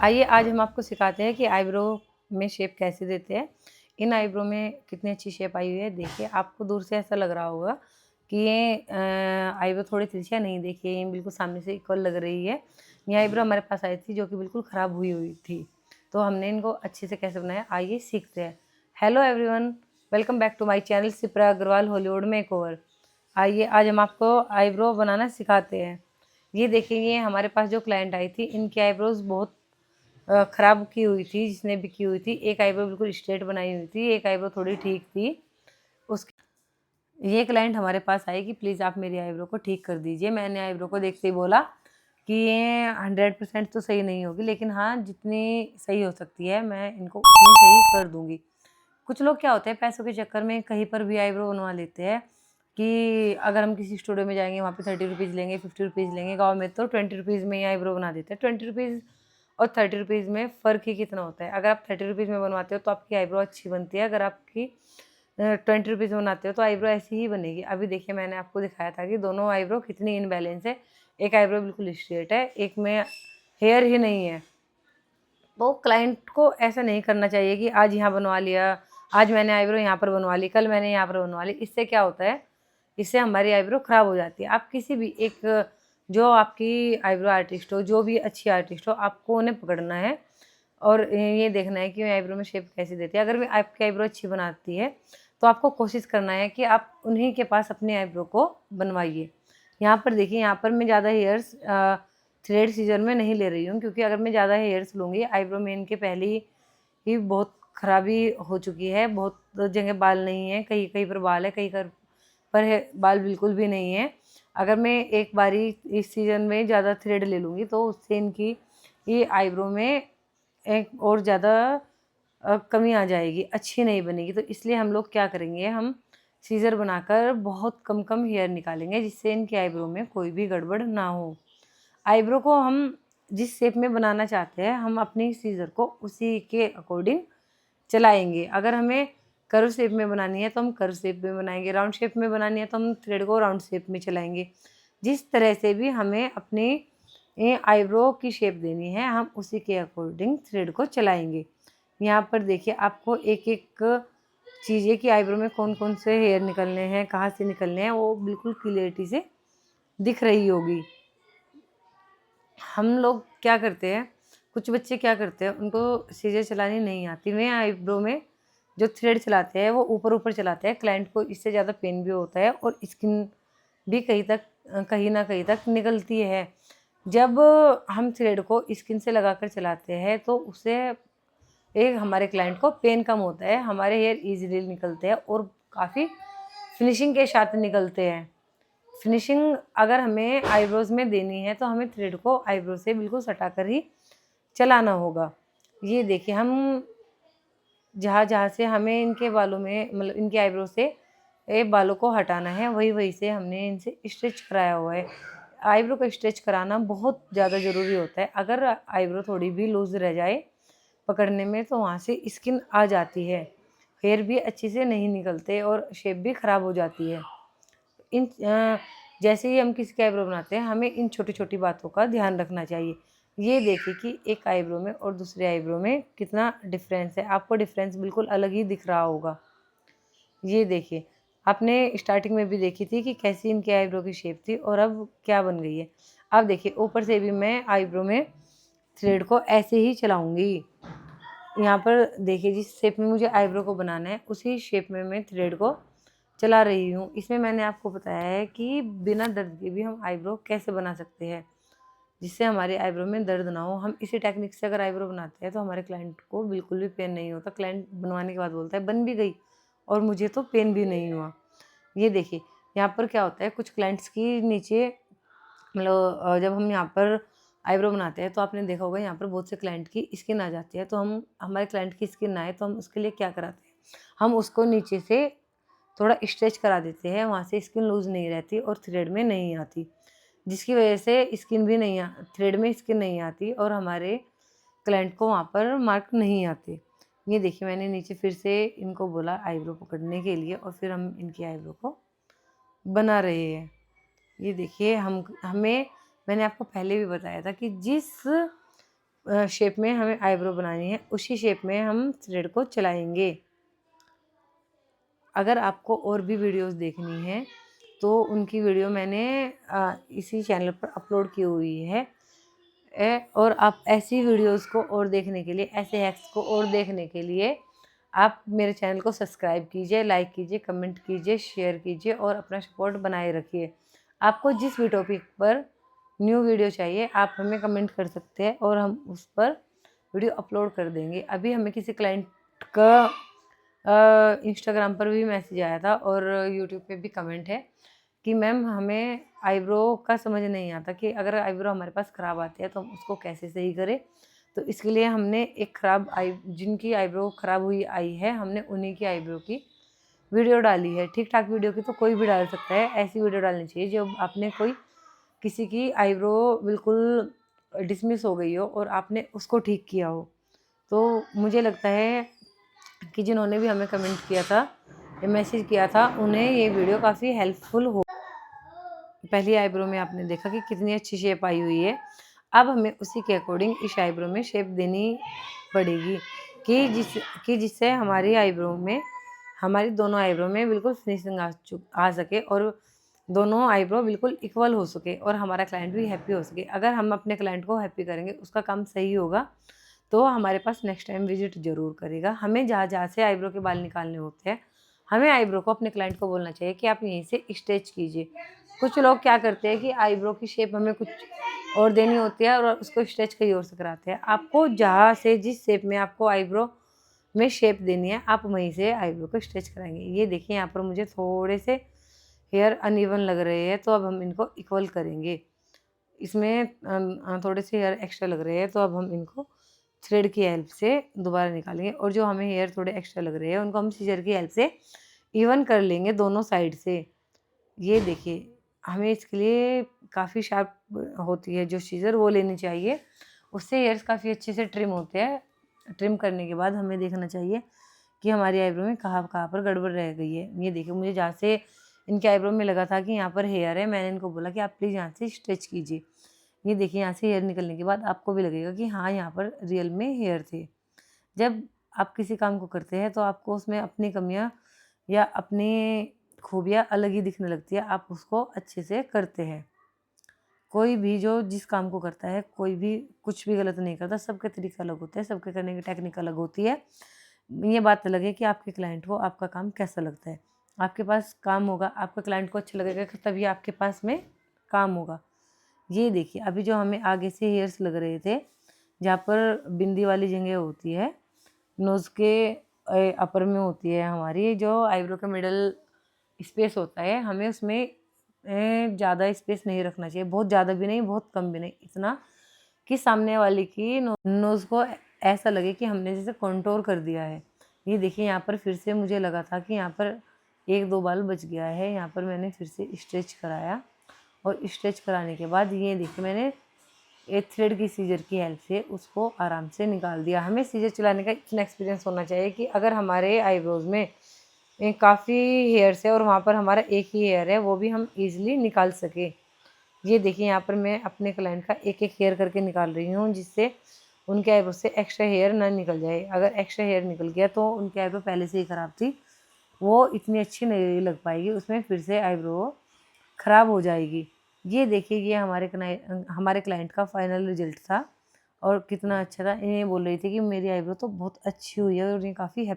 आइए आज हम आपको सिखाते हैं कि आईब्रो में शेप कैसे देते हैं। इन आईब्रो में कितनी अच्छी शेप आई हुई है। देखिए आपको दूर से ऐसा लग रहा होगा कि ये आईब्रो थोड़ी तिरछियाँ नहीं, देखिए ये बिल्कुल सामने से इक्वल लग रही है। ये आईब्रो हमारे पास आई थी जो कि बिल्कुल ख़राब हुई थी, तो हमने इनको अच्छे से कैसे बनाया आइए सीखते हैं। Hello everyone, welcome back to my channel Shipra Agarwal Hollywood makeover. आइए आज हम आपको आईब्रो बनाना सिखाते हैं। ये देखिए ये हमारे पास जो क्लाइंट आई थी, इनकी आईब्रोज बहुत ख़राब की हुई थी, जिसने भी की हुई थी। एक आईब्रो बिल्कुल स्ट्रेट बनाई हुई थी, एक आईब्रो थोड़ी ठीक थी। ये क्लाइंट हमारे पास आई कि प्लीज़ आप मेरी आईब्रो को ठीक कर दीजिए। मैंने आईब्रो को देखते ही बोला कि ये 100% तो सही नहीं होगी, लेकिन हाँ जितनी सही हो सकती है मैं इनको उतनी सही कर दूँगी। कुछ लोग क्या होते हैं, पैसों के चक्कर में कहीं पर भी आईब्रो बनवा लेते हैं कि अगर हम किसी स्टूडियो में जाएँगे वहाँ पे 30 रुपीज़ लेंगे, 50 रुपीज़ लेंगे। गाँव में तो 20 रुपीज़ में ही आईब्रो बना देते हैं। 20 रुपीज़ और 30 रुपीज़ में फ़र्क ही कितना होता है। अगर आप 30 रुपीज़ में बनवाते हो तो आपकी आईब्रो अच्छी बनती है, अगर आपकी 20 रुपीज़ में बनाते हो तो आईब्रो ऐसी ही बनेगी। अभी देखिए मैंने आपको दिखाया था कि दोनों आईब्रो कितनी इनबैलेंस है। एक आईब्रो बिल्कुल स्ट्रेट है, एक में हेयर ही नहीं है। तो क्लाइंट को ऐसा नहीं करना चाहिए कि आज यहाँ बनवा लिया, आज मैंने आईब्रो यहाँ पर बनवा ली, कल मैंने यहाँ पर बनवा ली। इससे क्या होता है, इससे हमारी आईब्रो ख़राब हो जाती है। आप किसी भी एक जो आपकी आईब्रो आर्टिस्ट हो, जो भी अच्छी आर्टिस्ट हो, आपको उन्हें पकड़ना है और ये देखना है कि आईब्रो में शेप कैसे देती है। अगर भी आपकी आईब्रो अच्छी बनाती है तो आपको कोशिश करना है कि आप उन्हीं के पास अपनी आईब्रो को बनवाइए। यहाँ पर देखिए, यहाँ पर मैं ज़्यादा हेयर्स थ्रेड सीजर में नहीं ले रही हूँ, क्योंकि अगर मैं ज़्यादा हेयर्स लूँगी आईब्रो में इनके पहले ही बहुत ख़राबी हो चुकी है। बहुत जगह बाल नहीं है, कहीं कहीं पर बाल है, कहीं पर बाल बिल्कुल भी नहीं है। अगर मैं एक बारी इस सीज़न में ज़्यादा थ्रेड ले लूँगी तो उससे इनकी ये आईब्रो में एक और ज़्यादा कमी आ जाएगी, अच्छी नहीं बनेगी। तो इसलिए हम लोग क्या करेंगे, हम सीज़र बनाकर बहुत कम कम हेयर निकालेंगे, जिससे इनकी आईब्रो में कोई भी गड़बड़ ना हो। आईब्रो को हम जिस शेप में बनाना चाहते हैं, हम अपनी सीज़र को उसी के अकॉर्डिंग चलाएँगे। अगर हमें कर्व शेप में बनानी है तो हम कर्व शेप में बनाएँगे, राउंड शेप में बनानी है तो हम थ्रेड को राउंड शेप में चलाएँगे। जिस तरह से भी हमें अपनी आईब्रो की शेप देनी है, हम उसी के अकॉर्डिंग थ्रेड को चलाएँगे। यहाँ पर देखिए आपको एक-एक चीज़ है कि आईब्रो में कौन-कौन से हेयर निकलने हैं, कहाँ से निकलने हैं, वो बिल्कुल क्लियरिटी से दिख रही होगी। हम लोग क्या करते हैं, कुछ बच्चे क्या करते हैं, उनको सीज़र चलानी नहीं आती। वे आईब्रो में जो थ्रेड चलाते हैं वो ऊपर-ऊपर चलाते हैं। क्लाइंट को इससे ज़्यादा पेन भी होता है और स्किन भी कहीं न कहीं तक निकलती है। जब हम थ्रेड को स्किन से लगाकर चलाते हैं तो उससे एक हमारे क्लाइंट को पेन कम होता है, हमारे हेयर ईज़िली निकलते हैं और काफ़ी फिनिशिंग के साथ निकलते हैं। फिनिशिंग अगर हमें आईब्रोज़ में देनी है तो हमें थ्रेड को आईब्रो से बिल्कुल सटाकर ही चलाना होगा। ये देखिए हम जहाँ-जहाँ से हमें इनके बालों में मतलब इनके आईब्रो से बालों को हटाना है, वहीं-वहीं से हमने इनसे स्ट्रेच कराया हुआ है। आईब्रो को स्ट्रेच कराना बहुत ज़्यादा ज़रूरी होता है। अगर आईब्रो थोड़ी भी लूज़ रह जाए पकड़ने में तो वहाँ से स्किन आ जाती है। हेयर भी अच्छे से नहीं निकलते और शेप भी ख़राब हो जाती है। जैसे ही हम किसी का आईब्रो बनाते हैं, हमें इन छोटी-छोटी बातों का ध्यान रखना चाहिए। ये देखिए कि एक आईब्रो में और दूसरे आईब्रो में कितना डिफ़रेंस है। आपको डिफ़रेंस बिल्कुल अलग ही दिख रहा होगा। ये देखिए, आपने स्टार्टिंग में भी देखी थी कि कैसी इनकी आईब्रो की शेप थी और अब क्या बन गई है। अब देखिए ऊपर से भी मैं आईब्रो में थ्रेड को ऐसे ही चलाऊँगी। यहाँ पर देखिए जिस शेप में मुझे आईब्रो को बनाना है, उसी शेप में मैं थ्रेड को चला रही हूँ। इसमें मैंने आपको बताया है कि बिना दर्द के भी हम आईब्रो कैसे बना सकते हैं, जिससे हमारी आईब्रो में दर्द ना हो। हम इसी टेक्निक से अगर आईब्रो बनाते हैं तो हमारे क्लाइंट को बिल्कुल भी पेन नहीं होता। क्लाइंट बनवाने के बाद बोलता है बन भी गई और मुझे तो पेन भी नहीं हुआ। ये देखिए यहाँ पर क्या होता है, कुछ क्लाइंट्स की नीचे मतलब जब हम यहाँ पर आईब्रो बनाते हैं तो आपने देखा होगा यहाँ पर बहुत से क्लाइंट की स्किन आ जाती है। तो हम हमारे क्लाइंट की स्किन ना आए तो हम उसके लिए क्या कराते हैं, हम उसको नीचे से थोड़ा स्ट्रेच करा देते हैं, वहाँ से स्किन लूज़ नहीं रहती और थ्रेड में नहीं आती, जिसकी वजह से स्किन भी नहीं थ्रेड में स्किन नहीं आती और हमारे क्लाइंट को वहाँ पर मार्क नहीं आते। ये देखिए मैंने नीचे फिर से इनको बोला आईब्रो पकड़ने के लिए और फिर हम इनकी आईब्रो को बना रहे हैं। ये देखिए मैंने आपको पहले भी बताया था कि जिस शेप में हमें आईब्रो बनानी है, उसी शेप में हम थ्रेड को चलाएंगे। अगर आपको और भी वीडियोस देखनी है तो उनकी वीडियो मैंने इसी चैनल पर अपलोड की हुई है। और आप ऐसी वीडियोस को और देखने के लिए, ऐसे हैक्स को और देखने के लिए आप मेरे चैनल को सब्सक्राइब कीजिए, लाइक कीजिए, कमेंट कीजिए, शेयर कीजिए और अपना सपोर्ट बनाए रखिए। आपको जिस भी टॉपिक पर न्यू वीडियो चाहिए आप हमें कमेंट कर सकते हैं और हम उस पर वीडियो अपलोड कर देंगे। अभी हमें किसी क्लाइंट का इंस्टाग्राम पर भी मैसेज आया था और यूट्यूब पे भी कमेंट है कि मैम हमें आईब्रो का समझ नहीं आता कि अगर आईब्रो हमारे पास ख़राब आती है तो हम उसको कैसे सही करें। तो इसके लिए हमने एक जिनकी आईब्रो ख़राब हुई आई है, हमने उन्हीं की आईब्रो की वीडियो डाली है। ठीक ठाक वीडियो की तो कोई भी डाल सकता है, ऐसी वीडियो डालनी चाहिए जो आपने किसी की आईब्रो बिल्कुल डिसमिस हो गई हो और आपने उसको ठीक किया हो। तो मुझे लगता है कि जिन्होंने भी हमें कमेंट किया था या मैसेज किया था उन्हें ये वीडियो काफ़ी हेल्पफुल हो। पहली आईब्रो में आपने देखा कि कितनी अच्छी शेप आई हुई है। अब हमें उसी के अकॉर्डिंग इस आईब्रो में शेप देनी पड़ेगी कि जिससे हमारी दोनों आईब्रो में बिल्कुल फिनिशिंग आ सके और दोनों आईब्रो बिल्कुल इक्वल हो सके और हमारा क्लाइंट भी हैप्पी हो सके। अगर हम अपने क्लाइंट को हैप्पी करेंगे, उसका काम सही होगा, तो हमारे पास नेक्स्ट टाइम विजिट ज़रूर करेगा। हमें जहाँ से आईब्रो के बाल निकालने होते हैं, हमें आईब्रो को अपने क्लाइंट को बोलना चाहिए कि आप यहीं से स्ट्रेच कीजिए। कुछ लोग क्या करते हैं कि आईब्रो की शेप हमें कुछ और देनी होती है और उसको स्ट्रेच कहीं और से कराते हैं। आपको जहाँ से जिस शेप में आपको आईब्रो में शेप देनी है, आप वहीं से आईब्रो को स्ट्रेच कराएंगे। ये देखिए यहाँ पर मुझे थोड़े से हेयर अनइवन लग रहे हैं, तो अब हम इनको इक्वल करेंगे। इसमें थोड़े से हेयर एक्स्ट्रा लग रहे हैं, तो अब हम इनको थ्रेड की हेल्प से दोबारा निकालेंगे और जो हमें हेयर थोड़े एक्स्ट्रा लग रहे हैं उनको हम सीजर की हेल्प से इवन कर लेंगे दोनों साइड से। ये देखिए, हमें इसके लिए काफ़ी शार्प होती है जो सीज़र, वो लेनी चाहिए। उससे हेयर्स काफ़ी अच्छे से ट्रिम होते हैं। ट्रिम करने के बाद हमें देखना चाहिए कि हमारी आईब्रो में कहाँ कहाँ पर गड़बड़ रह गई है। ये देखिए, मुझे जहाँ से इनके आईब्रो में लगा था कि यहाँ पर हेयर है, मैंने इनको बोला कि आप प्लीज़ यहाँ से स्ट्रेच कीजिए। ये देखिए, यहाँ से हेयर निकलने के बाद आपको भी लगेगा कि हाँ, यहाँ पर रियल में हेयर थे। जब आप किसी काम को करते हैं तो आपको उसमें अपनी कमियाँ या अपनी खूबियाँ अलग ही दिखने लगती है, आप उसको अच्छे से करते हैं। कोई भी जो जिस काम को करता है, कोई भी कुछ भी गलत नहीं करता, सबके तरीका अलग होते हैं, सबके करने की टेक्निक अलग होती है। ये बात अलग है कि आपके क्लाइंट को आपका काम कैसा लगता है। आपके पास काम होगा, आपका क्लाइंट को अच्छा लगेगा कि तभी आपके पास में काम होगा। ये देखिए, अभी जो हमें आगे से हेयर्स लग रहे थे, जहाँ पर बिंदी वाली जगह होती है, नोज़ के अपर में होती है हमारी जो आईब्रो का मिडल स्पेस होता है, हमें उसमें ज़्यादा स्पेस नहीं रखना चाहिए, बहुत ज़्यादा भी नहीं, बहुत कम भी नहीं, इतना कि सामने वाले की नोज़ को ऐसा लगे कि हमने जैसे कॉन्टोर कर दिया है। ये देखिए, यहाँ पर फिर से मुझे लगा था कि यहाँ पर 1-2 बाल बच गया है, यहाँ पर मैंने फिर से स्ट्रेच कराया और स्ट्रेच कराने के बाद ये देखिए मैंने एक थ्रेड की सीजर की हेल्प से उसको आराम से निकाल दिया। हमें सीजर चलाने का इतना एक्सपीरियंस होना चाहिए कि अगर हमारे आईब्रोज़ में काफ़ी हेयर्स है और वहाँ पर हमारा एक ही हेयर है, वो भी हम ईज़िली निकाल सकें। ये देखिए, यहाँ पर मैं अपने क्लाइंट का एक-एक हेयर करके निकाल रही हूँ, जिससे उनके आईब्रो से एक्स्ट्रा हेयर ना निकल जाए। अगर एक्स्ट्रा हेयर निकल गया तो उनकी आईब्रो पहले से ही ख़राब थी, वो इतनी अच्छी नहीं लग पाएगी, उसमें फिर से आईब्रो ख़राब हो जाएगी। ये देखिए, ये हमारे क्लाइंट का फाइनल रिज़ल्ट था और कितना अच्छा था। ये बोल रही थी कि मेरी आईब्रो तो बहुत अच्छी हुई है और ये काफ़ी हैप्पी